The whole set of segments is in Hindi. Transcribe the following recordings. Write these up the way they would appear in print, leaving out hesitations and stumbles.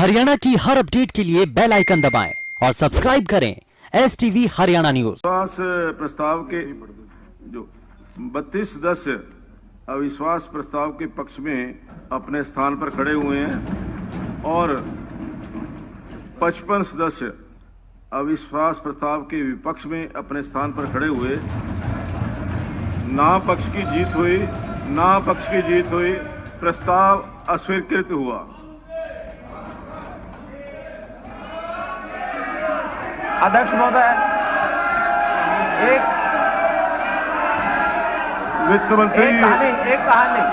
हरियाणा की हर अपडेट के लिए बेल आइकन दबाएं और सब्सक्राइब करें STV हरियाणा न्यूज। विश्वास प्रस्ताव के जो 32 सदस्य अविश्वास प्रस्ताव के पक्ष में अपने स्थान पर खड़े हुए हैं और 55 सदस्य अविश्वास प्रस्ताव के विपक्ष में अपने स्थान पर खड़े हुए। ना पक्ष की जीत हुई, ना पक्ष की जीत हुई, प्रस्ताव अस्वीकृत हुआ। अध्यक्ष महोदय, एक वित्त मंत्री एक कहानी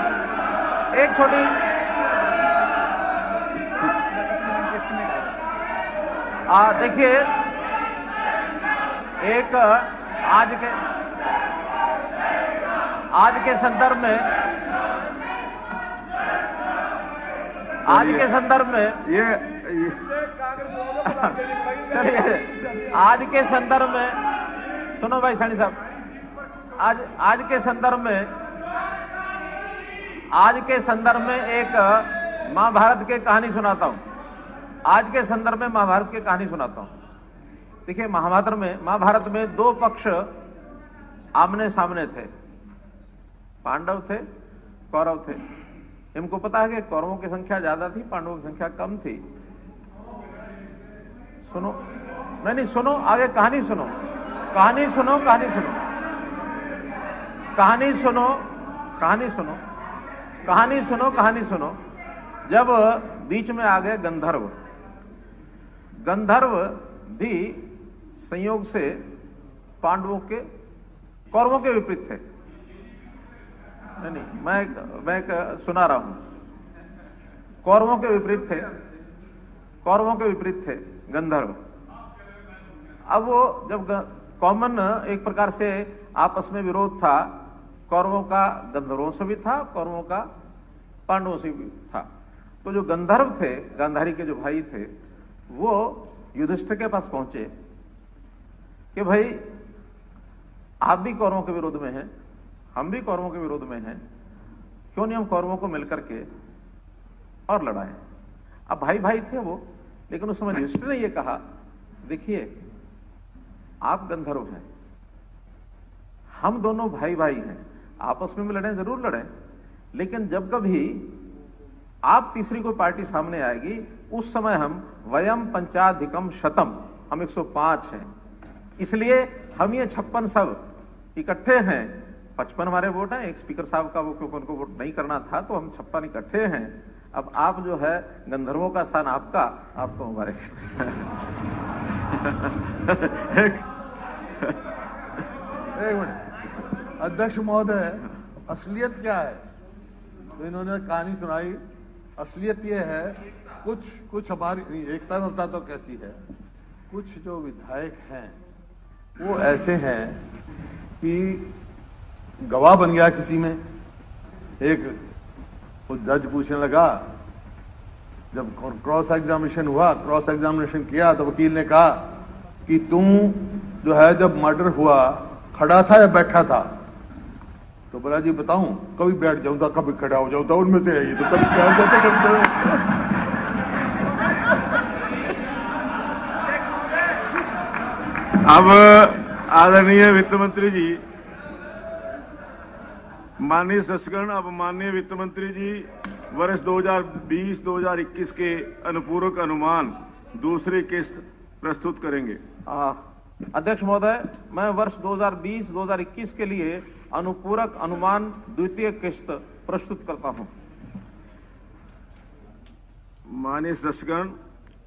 एक छोटी देखिए, एक आज के संदर्भ में ये चलिए, आज के संदर्भ में सुनो भाई सैनी साहब, आज के संदर्भ में एक महाभारत की कहानी सुनाता हूं। आज के संदर्भ में महाभारत की कहानी सुनाता हूं। देखिए, महाभारत में दो पक्ष आमने सामने थे। पांडव थे, कौरव थे। इनको पता है कि कौरवों की संख्या ज्यादा थी, पांडवों की संख्या कम थी। सुनो, नहीं सुनो, आगे कहानी सुनो, कहानी सुनो, कहानी सुनो, कहानी सुनो, कहानी सुनो, कहानी सुनो, कहानी सुनो। जब बीच में आ गए गंधर्व, गंधर्व भी संयोग से पांडवों के, कौरवों के विपरीत थे। नहीं, मैं सुना रहा हूं। कौरवों के विपरीत थे गंधर्व। अब वो जब कॉमन एक प्रकार से आपस में विरोध था, कौरवों का गंधर्वों से भी था, कौरवों का पांडवों से भी था। तो जो गंधर्व थे, गांधारी के जो भाई थे, वो युधिष्ठिर के पास पहुंचे कि भाई आप भी कौरवों के विरोध में हैं, हम भी कौरवों के विरोध में हैं, क्यों नहीं हम कौरवों को मिलकर के और लड़ाएं। अब भाई भाई थे वो, लेकिन उस समय युधिष्ठिर ने यह कहा, देखिए आप गंधर्व हैं, हम दोनों भाई भाई हैं, आपस में लड़ें, जरूर लड़ें, लेकिन जब कभी आप तीसरी कोई पार्टी सामने आएगी, उस समय हम वयम पंचाधिकम शतम, हम 105 हैं, इसलिए हम ये 56 सब इकट्ठे हैं। 55 हमारे वोट हैं, एक स्पीकर साहब का वो क्योंकि उनको वोट नहीं करना था, तो हम 56 इकट्ठे हैं। अब आप जो है गंधर्वों का स्थान आपका, आपको मुबारक। एक मिनट अध्यक्ष महोदय, असलियत क्या है? तो इन्होंने कहानी सुनाई। असलियत ये है, कुछ हमारी एकता में बताता तो कैसी है। कुछ जो विधायक हैं वो ऐसे हैं कि गवाह बन गया किसी में। एक जज पूछने लगा, जब क्रॉस एग्जामिनेशन हुआ, क्रॉस एग्जामिनेशन किया तो वकील ने कहा कि तुम जो है जब मर्डर हुआ खड़ा था या बैठा था? तो बोला जी बताऊं, कभी बैठ जाऊं था, कभी खड़ा हो जाऊं था, उनमें से है ये, तो कभी बैठ जाते कभी खड़े। अब आदरणीय वित्त मंत्री जी, माननीय सदस्यगण, अब माननीय वित्त मंत्री जी वर्ष 2020-2021 के अनुपूरक अनुमान दूसरी किस्त प्रस्तुत करेंगे। अध्यक्ष महोदय, मैं वर्ष 2020-2021 के लिए अनुपूरक अनुमान द्वितीय किस्त प्रस्तुत करता हूं। माननीय सदस्यगण,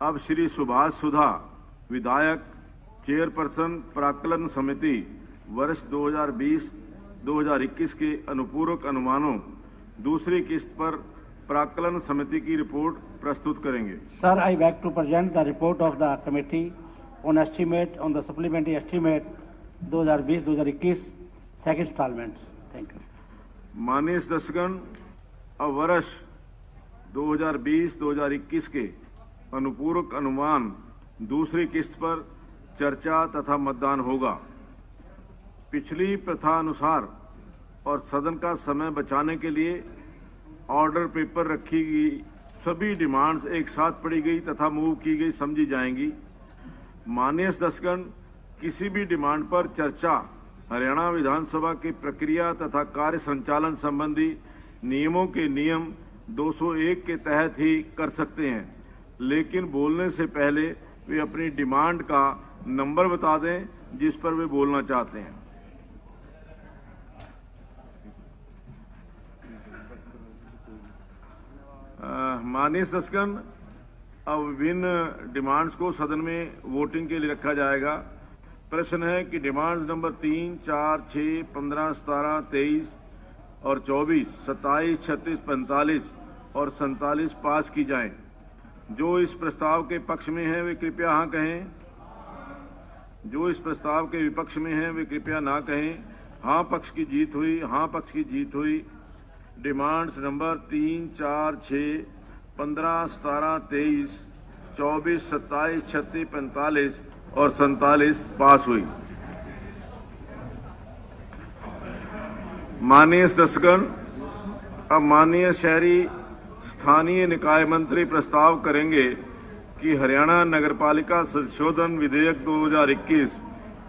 अब श्री सुभाष सुधा विधायक, चेयरपर्सन प्राक्कलन समिति, वर्ष 2020-2021 के अनुपूरक अनुमानों दूसरी किस्त पर प्राक्कलन समिति की रिपोर्ट प्रस्तुत करेंगे। Sir, I beg to present the report of the committee on estimate on the supplementary estimate 2020-2021 second installments. Thank you. माननीय सदस्यगण, अब वर्ष 2020-2021 के अनुपूरक अनुमान दूसरी किस्त पर चर्चा तथा मतदान होगा। पिछली प्रथा अनुसार और सदन का समय बचाने के लिए ऑर्डर पेपर रखी सभी डिमांड्स एक साथ पढ़ी गई तथा मूव की गई समझी जाएंगी। माननीय सदस्यगण, किसी भी डिमांड पर चर्चा हरियाणा विधानसभा की प्रक्रिया तथा कार्य संचालन संबंधी नियमों के नियम 201 के तहत ही कर सकते हैं, लेकिन बोलने से पहले वे अपनी डिमांड का नंबर बता दें जिस पर वे बोलना चाहते हैं। माननीय सदस्यगण, अब विभिन्न डिमांड्स को सदन में वोटिंग के लिए रखा जाएगा। प्रश्न है कि डिमांड्स नंबर 3, 4, 6, 15, 17, 23 और 24, 27, 36, 45 और 47 पास की जाएं। जो इस प्रस्ताव के पक्ष में हैं वे कृपया हाँ कहें। जो इस प्रस्ताव के विपक्ष में हैं वे कृपया ना कहें। हाँ पक्ष की जीत हुई, हाँ पक्ष की जीत हुई। डिमांड्स नंबर 3, 4, 6, 15, 17, 23, 24, 27, 36, 45 और 47 पास हुई। माननीय सदस्यगण, अब माननीय शहरी स्थानीय निकाय मंत्री प्रस्ताव करेंगे कि हरियाणा नगरपालिका संशोधन विधेयक 2021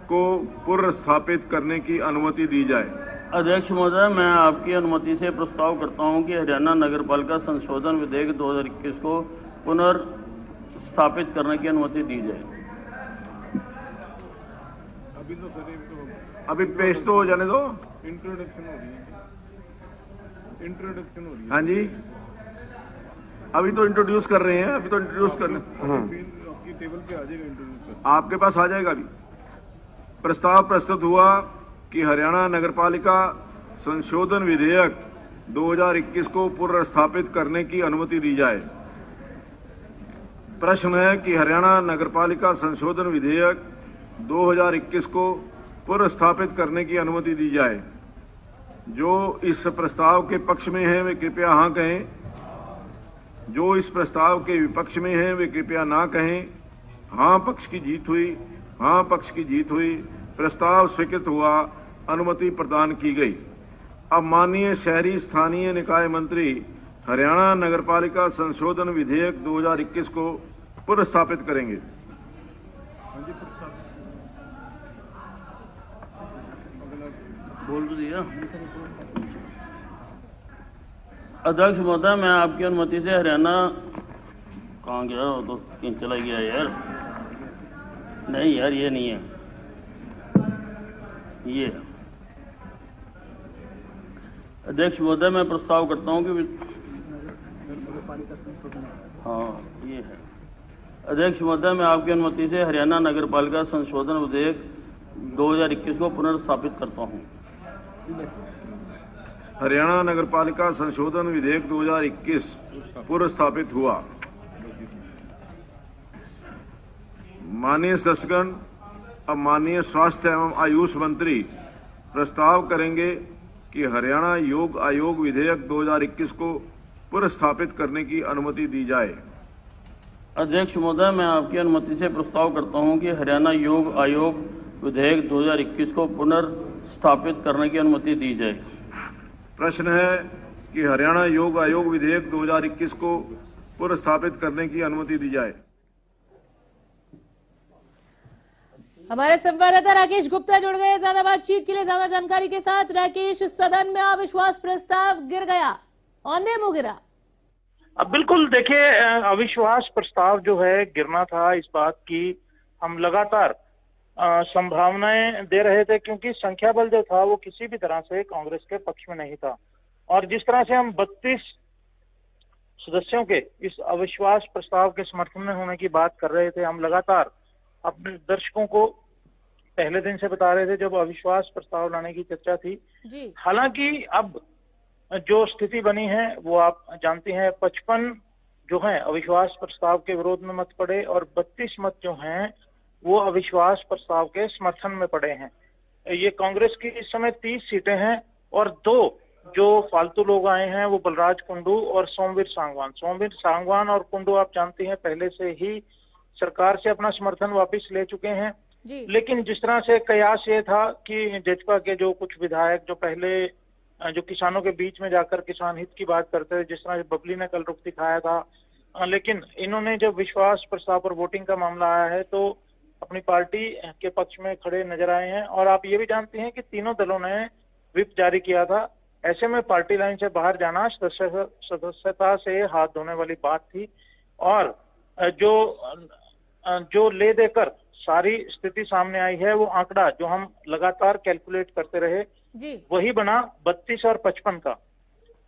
को पुनर्स्थापित करने की अनुमति दी जाए। अध्यक्ष महोदय, मैं आपकी अनुमति से प्रस्ताव करता हूं कि हरियाणा नगरपालिका संशोधन विधेयक 2021 को पुनर्स्थापित करने की अनुमति दी जाए। अभी पेश तो हो जाने दो। इंट्रोडक्शन हो रही है। हाँ जी, अभी तो इंट्रोड्यूस कर रहे हैं। अभी तो इंट्रोड्यूस करने आपकी टेबल पे आ जाएगा इंट्रोड्यूस कर। आपके पास आ जाएगा। अभी प्रस्ताव प्रस्तुत हुआ कि हरियाणा नगरपालिका संशोधन विधेयक 2021 को पुनर्स्थापित करने की अनुमति दी जाए। प्रश्न है कि हरियाणा नगरपालिका संशोधन विधेयक 2021 को पुनर्स्थापित करने की अनुमति दी जाए। जो इस प्रस्ताव के पक्ष में हैं वे कृपया हाँ कहें। जो इस प्रस्ताव के विपक्ष में हैं वे कृपया ना कहें। हाँ पक्ष की जीत हुई, हाँ पक्ष की जीत हुई। प्रस्ताव स्वीकृत हुआ, अनुमति प्रदान की गई। अब माननीय शहरी स्थानीय निकाय मंत्री हरियाणा नगरपालिका संशोधन विधेयक 2021 को पुनर्स्थापित करेंगे। बोल तो दिया। अध्यक्ष महोदय, मैं आपकी अनुमति से हरियाणा कहाँ गया, वो तो कहीं चला गया यार। नहीं यार, ये नहीं है, ये। अध्यक्ष महोदय, मैं प्रस्ताव करता हूं कि हाँ ये है। अध्यक्ष महोदय, मैं आपकी अनुमति से हरियाणा नगरपालिका संशोधन विधेयक 2021 को पुनर्स्थापित करता हूं। हरियाणा नगरपालिका संशोधन विधेयक 2021 पुनर्स्थापित हुआ। माननीय सदस्यगण, अब माननीय स्वास्थ्य एवं आयुष मंत्री प्रस्ताव करेंगे कि हरियाणा योग आयोग विधेयक 2021 को पुनर्स्थापित करने की अनुमति दी जाए। अध्यक्ष महोदय, मैं आपकी अनुमति से प्रस्ताव करता हूं कि हरियाणा योग आयोग विधेयक 2021 को पुनर्स्थापित करने की अनुमति दी जाए। प्रश्न है कि हरियाणा योग आयोग विधेयक 2021 को पुनर्स्थापित करने की अनुमति दी जाए। हमारे संवाददाता राकेश गुप्ता जुड़ गए ज्यादा बातचीत के लिए, ज्यादा जानकारी के साथ। राकेश, सदन में अविश्वास प्रस्ताव गिर गया, औंधे मुंह गिरा। अब बिल्कुल देखिए, अविश्वास प्रस्ताव जो है गिरना था, इस बात की हम लगातार संभावनाएं दे रहे थे, क्योंकि संख्या बल जो था वो किसी भी तरह से कांग्रेस के पक्ष में नहीं था। और जिस तरह से हम 32 सदस्यों के इस अविश्वास प्रस्ताव के समर्थन में होने की बात कर रहे थे, हम लगातार अपने दर्शकों को पहले दिन से बता रहे थे जब अविश्वास प्रस्ताव लाने की चर्चा थी। हालांकि अब जो स्थिति बनी है वो आप जानती हैं, 55 जो हैं अविश्वास प्रस्ताव के विरोध में मत पड़े और 32 मत जो हैं वो अविश्वास प्रस्ताव के समर्थन में पड़े हैं। ये कांग्रेस की इस समय 30 सीटें हैं और 2 जो फालतू लोग आए हैं वो बलराज कुंडू और सोमवीर सांगवान और कुंडू आप जानते हैं पहले से ही सरकार से अपना समर्थन वापस ले चुके हैं। लेकिन जिस तरह से कयास ये था कि जेजपा के जो कुछ विधायक जो पहले जो किसानों के बीच में जाकर किसान हित की बात करते थे, जिस तरह से बबली ने कल रुख दिखाया था लेकिन इन्होंने जब विश्वास प्रस्ताव पर वोटिंग का मामला आया है तो अपनी पार्टी के पक्ष में खड़े नजर आए हैं। और आप ये भी जानते हैं कि तीनों दलों ने व्हिप जारी किया था। ऐसे में पार्टी लाइन से बाहर जाना सदस्यता से हाथ धोने वाली बात थी। और जो ले देकर सारी स्थिति सामने आई है, वो आंकड़ा जो हम लगातार कैलकुलेट करते रहे जी। वही बना 32 और 55 का।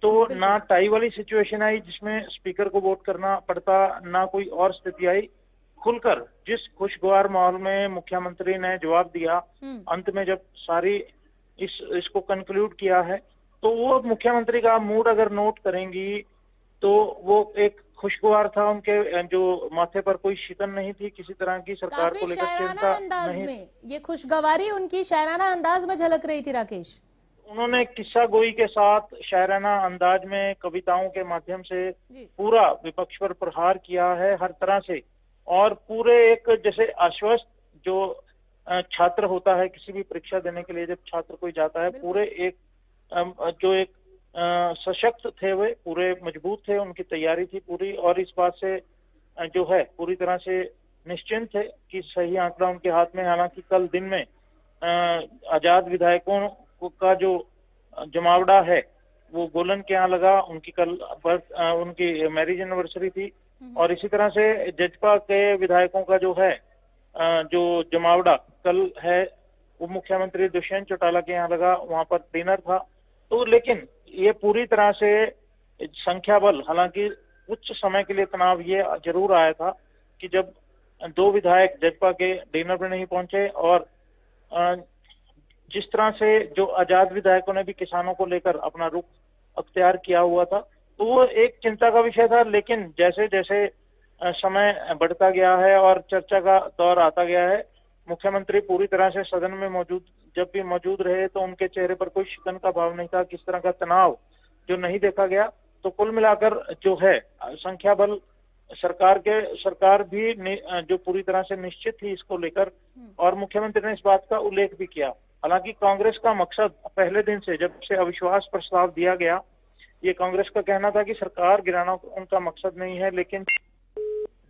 तो ना टाई वाली सिचुएशन आई जिसमें स्पीकर को वोट करना पड़ता, ना कोई और स्थिति आई। खुलकर जिस खुशगवार माहौल में मुख्यमंत्री ने जवाब दिया, अंत में जब सारी इसको कंक्लूड किया है, तो वो मुख्यमंत्री का मूड अगर नोट करेंगी तो वो एक खुशगवार था। उनके जो माथे पर कोई शिकन नहीं थी, किसी तरह की सरकार को लेकर चिंता नहीं। में ये खुशगवारी उनकी शायराना अंदाज में झलक रही थी राकेश। उन्होंने किस्सा गोई के साथ शायराना अंदाज में कविताओं के माध्यम से पूरा विपक्ष पर प्रहार किया है हर तरह से। और पूरे एक जैसे आश्वस्त जो छात्र होता है किसी भी परीक्षा देने के लिए, जब छात्र कोई जाता है, पूरे एक जो एक सशक्त थे, वे पूरे मजबूत थे, उनकी तैयारी थी पूरी। और इस बात से जो है पूरी तरह से निश्चिंत थे कि सही आंकड़ा उनके हाथ में। हालांकि कल दिन में आजाद विधायकों का जो जमावड़ा है वो गोलन के यहाँ लगा। उनकी कल उनकी मैरिज एनिवर्सरी थी। और इसी तरह से जजपा के विधायकों का जो है जो जमावड़ा कल है वो मुख्यमंत्री दुष्यंत चौटाला के यहाँ लगा, वहां पर डिनर था। तो लेकिन ये पूरी तरह से संख्या बल, हालांकि कुछ समय के लिए तनाव ये जरूर आया था कि जब 2 विधायक जजपा के डिनर पर नहीं पहुंचे और जिस तरह से जो आजाद विधायकों ने भी किसानों को लेकर अपना रुख अख्तियार किया हुआ था, तो वो एक चिंता का विषय था। लेकिन जैसे जैसे समय बढ़ता गया है और चर्चा का दौर आता गया है, मुख्यमंत्री पूरी तरह से सदन में जब भी मौजूद रहे तो उनके चेहरे पर कोई शिकन का भाव नहीं था, किस तरह का तनाव जो नहीं देखा गया। तो कुल मिलाकर जो है संख्या बल सरकार भी जो पूरी तरह से निश्चित थी इसको लेकर। और मुख्यमंत्री ने इस बात का उल्लेख भी किया। हालांकि कांग्रेस का मकसद पहले दिन से, जब से अविश्वास प्रस्ताव दिया गया, ये कांग्रेस का कहना था कि सरकार गिराना उनका मकसद नहीं है, लेकिन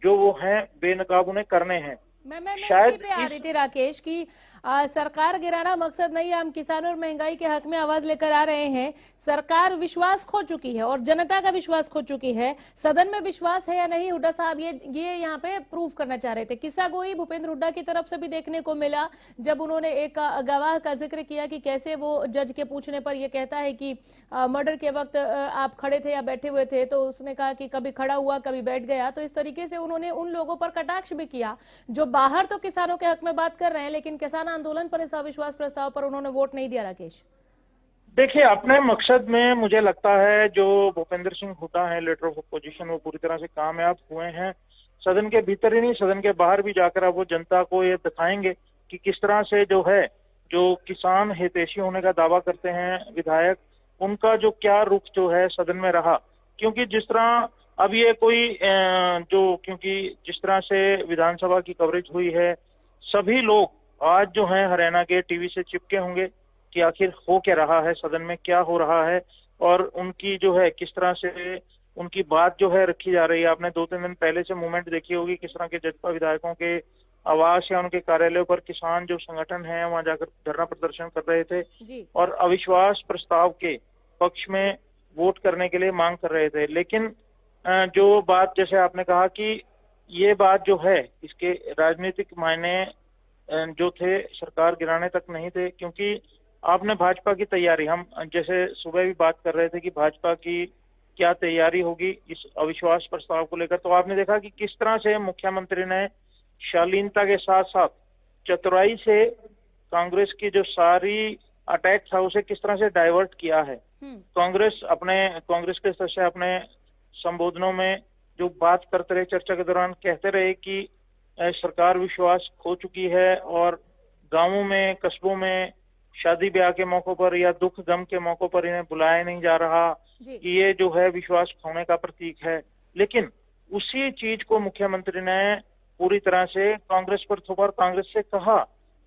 जो वो हैं बेनकाब उन्हें करने हैं। मैं शायद पे आ रही थी राकेश की सरकार गिराना मकसद नहीं है, हम किसानों और महंगाई के हक में आवाज लेकर आ रहे हैं। सरकार विश्वास खो चुकी है और जनता का विश्वास खो चुकी है। सदन में विश्वास है या नहीं, हुड्डा साहब ये यहाँ पे प्रूव करना चाह रहे थे। किस्सा गोई भूपेंद्र हुड्डा की तरफ से भी देखने को मिला जब उन्होंने एक गवाह का जिक्र किया कि कैसे वो जज के पूछने पर यह कहता है कि मर्डर के वक्त आप खड़े थे या बैठे हुए थे, तो उसने कहा कि कभी खड़ा हुआ कभी बैठ गया। तो इस तरीके से उन्होंने उन लोगों पर कटाक्ष भी किया जो बाहर तो किसानों के हक में बात कर रहे हैं, लेकिन किसान आंदोलन पर इस अविश्वास प्रस्ताव पर उन्होंने वोट नहीं दिया। राकेश देखिए, अपने मकसद में मुझे लगता है जो भूपेंद्र सिंह हुड्डा है लीडर ऑफ अपोजिशन, वो पूरी तरह से कामयाब हुए हैं। सदन के भीतर ही नहीं, सदन के बाहर भी जाकर अब वो जनता को ये दिखाएंगे कि किस तरह से जो है जो किसान हितैषी होने का दावा करते हैं विधायक, उनका जो क्या रुख जो है सदन में रहा। क्योंकि जिस तरह अब ये कोई क्योंकि जिस तरह से विधानसभा की कवरेज हुई है, सभी लोग आज जो हैं हरियाणा के टीवी से चिपके होंगे कि आखिर हो क्या रहा है सदन में, क्या हो रहा है। और उनकी जो है किस तरह से उनकी बात जो है रखी जा रही है। आपने 2-3 दिन पहले से मूवमेंट देखी होगी, किस तरह के जजपा विधायकों के आवास या उनके कार्यालयों पर किसान जो संगठन है वहां जाकर धरना प्रदर्शन कर रहे थे और अविश्वास प्रस्ताव के पक्ष में वोट करने के लिए मांग कर रहे थे। लेकिन जो बात जैसे आपने कहा कि ये बात जो है इसके राजनीतिक मायने जो थे सरकार गिराने तक नहीं थे। क्योंकि आपने भाजपा की तैयारी, हम जैसे सुबह भी बात कर रहे थे कि भाजपा की क्या तैयारी होगी इस अविश्वास प्रस्ताव को लेकर, तो आपने देखा कि किस तरह से मुख्यमंत्री ने शालीनता के साथ साथ चतुराई से कांग्रेस की जो सारी अटैक था उसे किस तरह से डाइवर्ट किया है। कांग्रेस के सदस्य अपने संबोधनों में जो बात करते रहे, चर्चा के दौरान कहते रहे कि सरकार विश्वास खो चुकी है और गांवों में कस्बों में शादी ब्याह के मौकों पर या दुख गम के मौकों पर इन्हें बुलाया नहीं जा रहा, कि ये जो है विश्वास खोने का प्रतीक है। लेकिन उसी चीज को मुख्यमंत्री ने पूरी तरह से कांग्रेस पर थोपा, कांग्रेस से कहा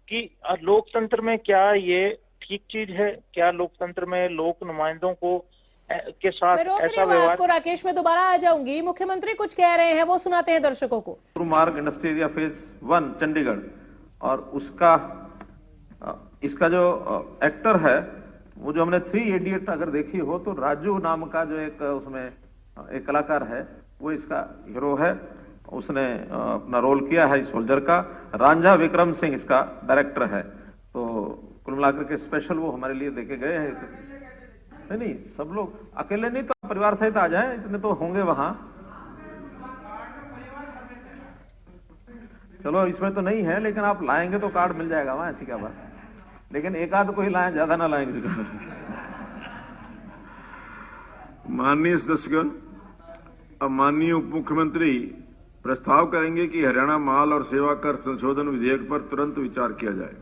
कि लोकतंत्र में क्या ये ठीक चीज है, क्या लोकतंत्र में लोक नुमाइंदों को के साथ मैं रोक ऐसा रही हूँ व्यवहार। आपको राकेश, में दोबारा आ जाऊंगी। मुख्यमंत्री कुछ कह रहे हैं, वो सुनाते हैं दर्शकों को। मार्ग इंडस्ट्री एरिया फेज 1 चंडीगढ़, और उसका इसका जो एक्टर है, वो जो हमने 3 इडियट अगर देखी हो तो राजू नाम का जो एक उसमें एक कलाकार है, वो इसका हीरो है। उसने अपना रोल किया है सोल्जर का। रांझा विक्रम सिंह इसका डायरेक्टर है। तो कुल मिलाकर के स्पेशल वो हमारे लिए देके गए हैं। नहीं, सब लोग अकेले नहीं तो परिवार सहित आ जाएं, इतने तो होंगे वहां। चलो इसमें तो नहीं है, लेकिन आप लाएंगे तो कार्ड मिल जाएगा वहां, ऐसी क्या बात। लेकिन एक आध को ही लाएं, ज्यादा ना लाएंगे। माननीय सदस्यगण, अब माननीय उप मुख्यमंत्री प्रस्ताव करेंगे कि हरियाणा माल और सेवा कर संशोधन विधेयक पर तुरंत विचार किया जाए।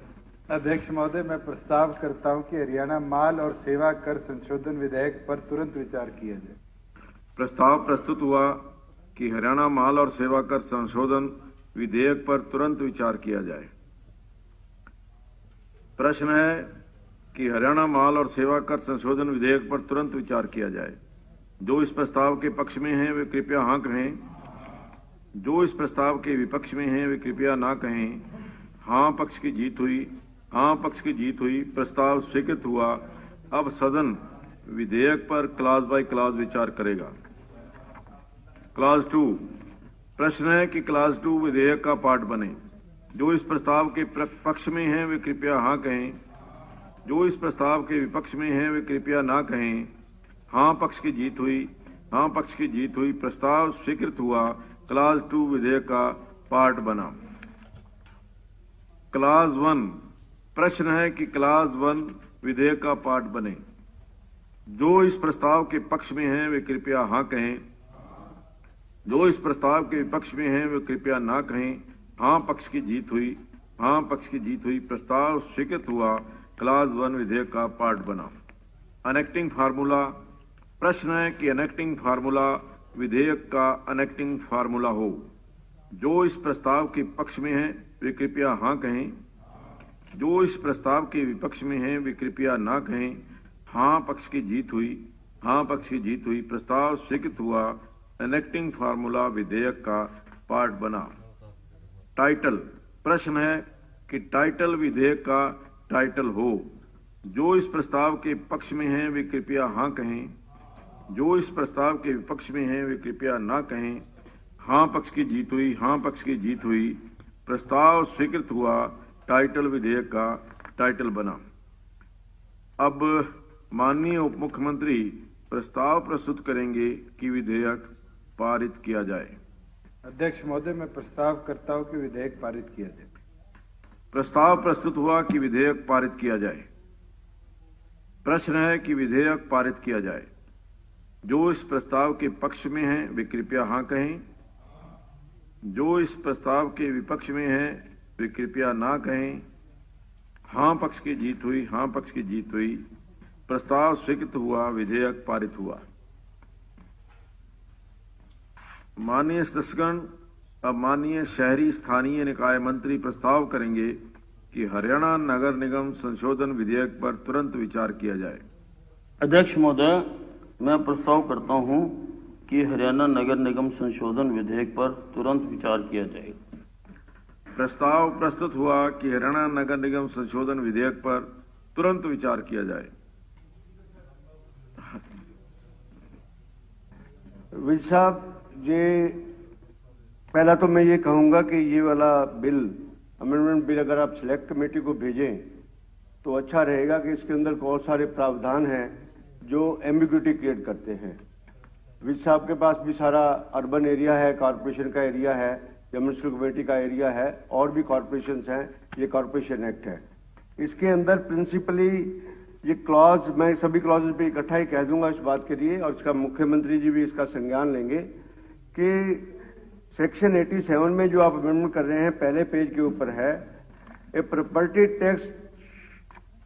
अध्यक्ष महोदय, मैं प्रस्ताव करता हूं कि हरियाणा माल और सेवा कर संशोधन विधेयक पर तुरंत विचार किया जाए। प्रस्ताव प्रस्तुत हुआ कि हरियाणा माल और सेवा कर संशोधन विधेयक पर तुरंत विचार किया जाए। प्रश्न है कि हरियाणा माल और सेवा कर संशोधन विधेयक पर तुरंत विचार किया जाए। जो इस प्रस्ताव के पक्ष में हैं वे कृपया हाँ कहें। जो इस प्रस्ताव के विपक्ष में हैं वे कृपया ना कहें। हाँ पक्ष की जीत हुई। हाँ पक्ष की जीत हुई। प्रस्ताव स्वीकृत हुआ। अब सदन विधेयक पर क्लॉज बाय क्लॉज विचार करेगा। क्लॉज 2। प्रश्न है कि क्लॉज 2 विधेयक का पार्ट बने। जो इस प्रस्ताव के पक्ष में हैं वे कृपया हाँ कहें। जो इस प्रस्ताव के विपक्ष में हैं वे कृपया ना कहें। हाँ पक्ष की जीत हुई। हाँ पक्ष की जीत हुई। प्रस्ताव स्वीकृत हुआ। क्लॉज 2 विधेयक का पार्ट बना। क्लॉज 1। प्रश्न है कि क्लॉज 1 विधेयक का पार्ट बने। जो इस प्रस्ताव के पक्ष में हैं वे कृपया हाँ कहें। जो इस प्रस्ताव के विपक्ष में हैं वे कृपया ना कहें। हाँ पक्ष की जीत हुई। हाँ पक्ष की जीत हुई। प्रस्ताव स्वीकृत हुआ। क्लॉज 1 विधेयक का पार्ट बना। अनेक्टिंग फार्मूला। प्रश्न है कि अनेक्टिंग फार्मूला विधेयक का अनेक्टिंग फार्मूला हो। जो इस प्रस्ताव के पक्ष में हैं वे कृपया हाँ कहें। जो इस प्रस्ताव के विपक्ष में हैं वे कृपया ना कहें। हाँ पक्ष की जीत हुई। हाँ पक्ष की जीत हुई। प्रस्ताव स्वीकृत हुआ। अनेक्टिंग फार्मूला विधेयक का पार्ट बना। टाइटल। प्रश्न है कि टाइटल विधेयक का टाइटल हो। जो इस प्रस्ताव के पक्ष में हैं वे कृपया हाँ कहें। जो इस प्रस्ताव के विपक्ष में हैं वे कृपया ना कहें। हाँ पक्ष की जीत हुई। हाँ पक्ष की जीत हुई। प्रस्ताव स्वीकृत हुआ। टाइटल विधेयक का टाइटल बना। अब माननीय उप मुख्यमंत्री प्रस्ताव प्रस्तुत करेंगे कि विधेयक पारित किया जाए। अध्यक्ष महोदय, मैं प्रस्ताव करता हूं कि विधेयक पारित किया जाए। प्रस्ताव प्रस्तुत हुआ कि विधेयक पारित किया जाए। प्रश्न है कि विधेयक पारित किया जाए। जो इस प्रस्ताव के पक्ष में हैं वे कृपया हाँ कहें। जो इस प्रस्ताव के विपक्ष में हैं वे कृपया ना कहें। हाँ पक्ष की जीत हुई। हाँ पक्ष की जीत हुई। प्रस्ताव स्वीकृत हुआ। विधेयक पारित हुआ। माननीय सदस्यगण, अब माननीय शहरी स्थानीय निकाय मंत्री प्रस्ताव करेंगे कि हरियाणा नगर निगम संशोधन विधेयक पर तुरंत विचार किया जाए। अध्यक्ष महोदय, मैं प्रस्ताव करता हूं कि हरियाणा नगर निगम संशोधन विधेयक पर तुरंत विचार किया जाए। प्रस्ताव प्रस्तुत हुआ कि हरियाणा नगर निगम संशोधन विधेयक पर तुरंत विचार किया जाए। विज साहब, ये पहला तो मैं ये कहूंगा कि ये वाला बिल, अमेंडमेंट बिल, अगर आप सिलेक्ट कमेटी को भेजें तो अच्छा रहेगा कि इसके अंदर बहुत सारे प्रावधान हैं जो एम्बिग्यूटी क्रिएट करते हैं। विज साहब के पास भी सारा अर्बन एरिया है, कॉरपोरेशन का एरिया है, या म्युनिसिपल कमेटी का एरिया है, और भी कॉरपोरेशंस हैं। ये कॉरपोरेशन एक्ट है। इसके अंदर प्रिंसिपली ये क्लॉज, मैं सभी क्लॉजेज पे इकट्ठा ही कह दूंगा इस बात के लिए, और इसका मुख्यमंत्री जी भी इसका संज्ञान लेंगे कि सेक्शन 87 में जो आप अमेंडमेंट कर रहे हैं, पहले पेज के ऊपर है, a property tax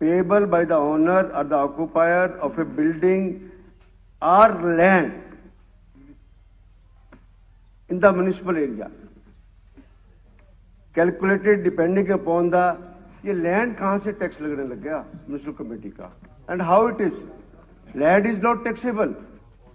payable by the owner और the occupier of a building और land in the municipal area calculated depending upon the, ये लैंड कहां से टैक्स लगने लग गया म्युनिसिपल कमेटी का, and how it is. Land is not taxable.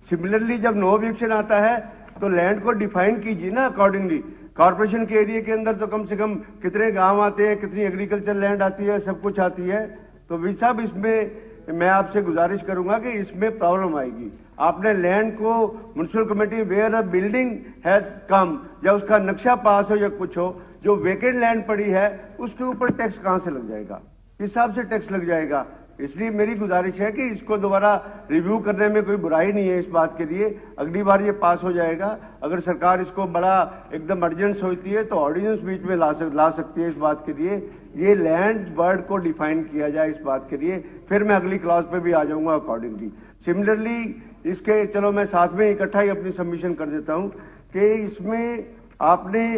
Similarly जब नो ऑब्जेक्शन आता है तो लैंड को डिफाइन कीजिए ना अकॉर्डिंगली। कॉर्पोरेशन के एरिया के अंदर तो कम से कम कितने गांव आते हैं, कितनी एग्रीकल्चर लैंड आती है, सब कुछ आती है। तो भाई साहब इसमें मैं आपसे गुजारिश करूंगा कि इसमें प्रॉब्लम आएगी। आपने लैंड को municipal committee where a building has come, या उसका नक्शा पास हो या कुछ हो, जो वेकेंट लैंड पड़ी है उसके ऊपर टैक्स कहां से लग जाएगा? किस हिसाब से टैक्स लग जाएगा? इसलिए मेरी गुजारिश है कि इसको दोबारा रिव्यू करने में कोई बुराई नहीं है इस बात के लिए। अगली बार ये पास हो जाएगा। अगर सरकार इसको बड़ा एकदम अर्जेंट सोचती है तो ऑर्डिनेंस बीच में ला सकती है इस बात के लिए। ये लैंड वर्ड को डिफाइन किया जाए इस बात के लिए, फिर मैं अगली क्लॉज पे भी आ जाऊंगा अकॉर्डिंगली। सिमिलरली इसके चलो मैं साथ में इकट्ठा ही अपनी सबमिशन कर देता हूं कि इसमें आपने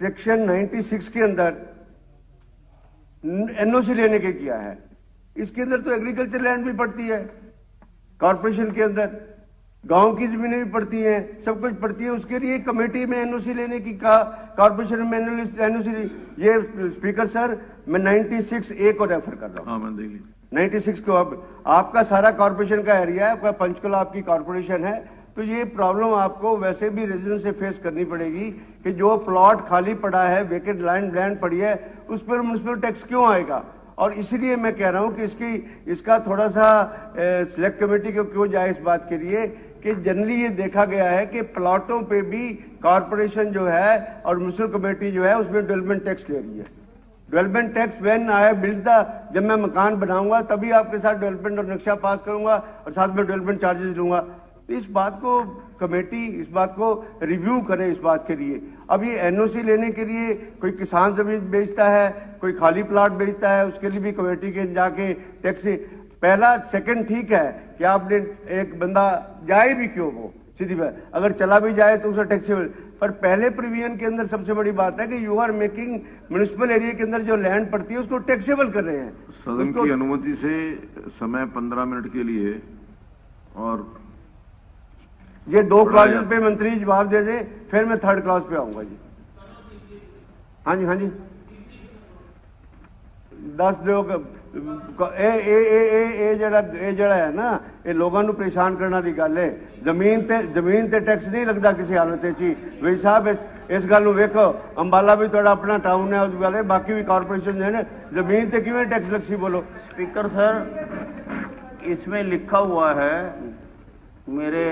सेक्शन 96 के अंदर एनओसी लेने के किया है। इसके अंदर तो एग्रीकल्चर लैंड भी पड़ती है, कॉर्पोरेशन के अंदर गांव की जमीनें भी पड़ती हैं, सब कुछ पड़ती है। उसके लिए कमेटी में एनओसी लेने की कहा, कॉर्पोरेशन में एनओसी। ये स्पीकर सर मैं 96 ए को रेफर कर रहा हूं। 96 को। अब आपका सारा कॉर्पोरेशन का एरिया है, आपका पंचकुला आपकी कॉर्पोरेशन है, तो ये प्रॉब्लम आपको वैसे भी रेजिडेंट से फेस करनी पड़ेगी कि जो प्लॉट खाली पड़ा है, वेकेंट लैंड पड़ी है, उस पर म्युनिसिपल टैक्स क्यों आएगा? और इसलिए मैं कह रहा हूं कि इसका थोड़ा सा सिलेक्ट कमेटी को क्यों जाए इस बात के लिए कि जनरली ये देखा गया है कि प्लॉटों पे भी कॉर्पोरेशन जो है और म्युनिसिपल कमेटी जो है उसमें डेवलपमेंट टैक्स ले रही है। Development tax when I build the, जब मैं मकान बनाऊंगा तभी आपके साथ डेवलपमेंट और नक्शा पास करूंगा और साथ में डेवलपमेंट चार्जेस लूंगा। इस बात को कमेटी इस बात को रिव्यू करे इस बात के लिए। अब ये एनओसी लेने के लिए कोई किसान जमीन बेचता है, कोई खाली प्लॉट बेचता है, उसके लिए भी कमेटी के जाके टैक्स पहला सेकंड ठीक है कि आपने एक बंदा जाए भी क्यों, वो सीधी बात, अगर चला भी जाए तो उसे टैक्सेबल। पर पहले प्रीवियन के अंदर सबसे बड़ी बात है कि you are making municipal area के अंदर जो लैंड पड़ती है उसको टैक्सेबल कर रहे हैं। सदन की अनुमति से समय 15 मिनट के लिए, और ये 2 क्लॉज पे मंत्री जवाब दे दे, फिर मैं 3rd क्लॉज पे आऊंगा जी। हाँ जी, हाँ जी। 10 लोग जड़ा है ना, ये लोगों को परेशान करने की गल है। जमीन ते टैक्स नहीं लगता किसी हालत ची। भाई साहब इस गल वेखो, अंबाला भी थोड़ा अपना टाउन है, उस गल है, बाकी भी कॉर्पोरेशन है ना, जमीन ते किवें टैक्स लगसी बोलो। स्पीकर सर, इसमें लिखा हुआ है, मेरे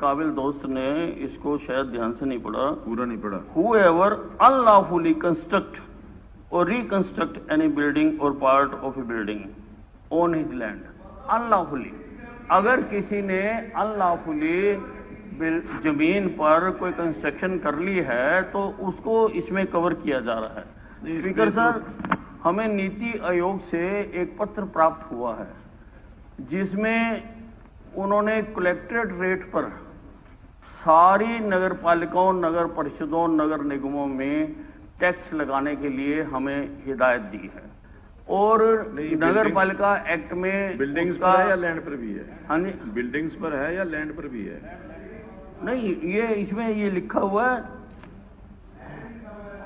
काबिल दोस्त ने इसको शायद ध्यान से नहीं पढ़ा, पूरा नहीं पढ़ा। Whoever unlawfully construct or reconstruct any building or part of a building on his land, unlawfully, अगर किसी ने unlawfully जमीन पर कोई कंस्ट्रक्शन कर ली है तो उसको इसमें कवर किया जा रहा है। स्पीकर सर, हमें नीति आयोग से एक पत्र प्राप्त हुआ है जिसमें उन्होंने कलेक्ट्रेट रेट पर सारी नगर पालिकाओं, नगर परिषदों, नगर निगमों में टैक्स लगाने के लिए हमें हिदायत दी है। और नगर पालिका एक्ट में बिल्डिंग्स पर है या लैंड पर भी है? हाँ जी, बिल्डिंग्स पर है या लैंड पर भी है? नहीं, ये इसमें ये लिखा हुआ है,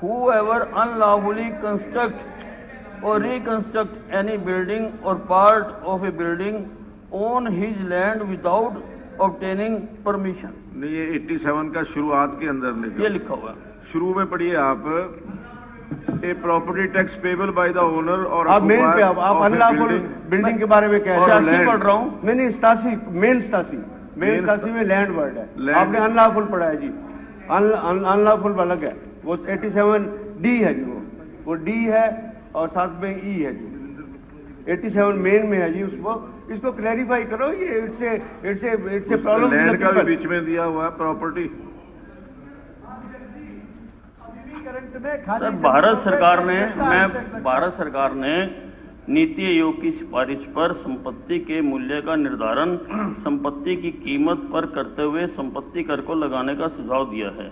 whoever unlawfully construct or reconstruct any building or part of a building on his land without obtaining permission। नहीं, ये 87 का शुरुआत के अंदर ये लिखा हुआ है, शुरू में पढ़िए आप, a property tax payable by the owner. और आप मेन पे आप अनलॉफुल बिल्डिंग के बारे में कह रहे हैं। 87 पढ़ रहा हूँ। नहीं 87 मेन 87 में लैंड वर्ड है, आपने अनलॉफुल पढ़ा है जी। अनलॉफुल अलग है, वो 87 डी है जी, वो डी है और साथ में ई है जी। 87 मेन में है जी, इसको क्लैरिफाई करो। ये इट्स ए प्रॉब्लम। लैंड का भी बीच में दिया हुआ है प्रॉपर्टी। सर, भारत सरकार ने नीति आयोग की सिफारिश पर संपत्ति के मूल्य का निर्धारण संपत्ति की कीमत पर करते हुए संपत्ति कर को लगाने का सुझाव दिया है।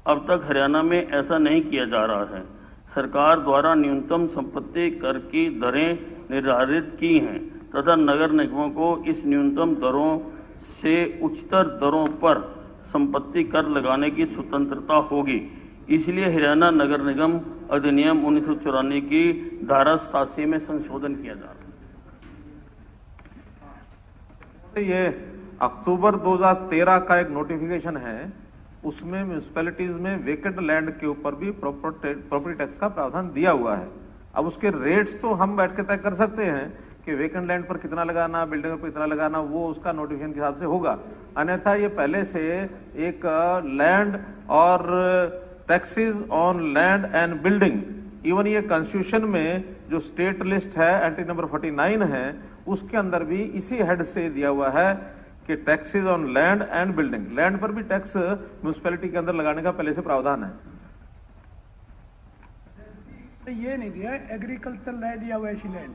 अब तक हरियाणा में ऐसा नहीं किया जा रहा है। सरकार द्वारा न्यूनतम संपत्ति कर की दरें निर्धारित की हैं तथा नगर निगमों को इस न्यूनतम दरों से उच्चतर दरों पर संपत्ति कर लगाने की स्वतंत्रता होगी। इसलिए हरियाणा नगर निगम अधिनियम 1994 की धारा 87 में संशोधन किया जा रहा है। ये अक्टूबर 2013 का एक नोटिफिकेशन है, उसमें म्यूनिसिपैलिटीज में वेकेंट लैंड के ऊपर भी प्रॉपर्टी टैक्स का प्रावधान दिया हुआ है। अब उसके रेट्स तो हम बैठ के तय कर सकते हैं कि वेकेंट लैंड पर कितना लगाना, बिल्डिंग पर कितना लगाना, वो उसका नोटिफिकेशन के हिसाब से होगा। अन्यथा ये पहले से एक लैंड और taxes on land and building, even ये कॉन्स्टिट्यूशन में जो स्टेट लिस्ट है एंट्री नंबर 49 है, उसके अंदर भी इसी हेड से दिया हुआ है कि taxes on land and building, land पर भी टैक्स म्यूनिसिपैलिटी के अंदर लगाने का पहले से प्रावधान है। तो ये नहीं दिया एग्रीकल्चर लैंड या वैसी लैंड,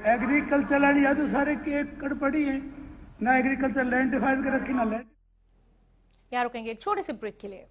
एग्रीकल्चर लैंड या तो सारे एकड़ पड़ी है, ना एग्रीकल्चर लैंड डिफाइन कर रखी ना लैंड। यहाँ रुकेंगे एक छोटे से ब्रेक के लिए।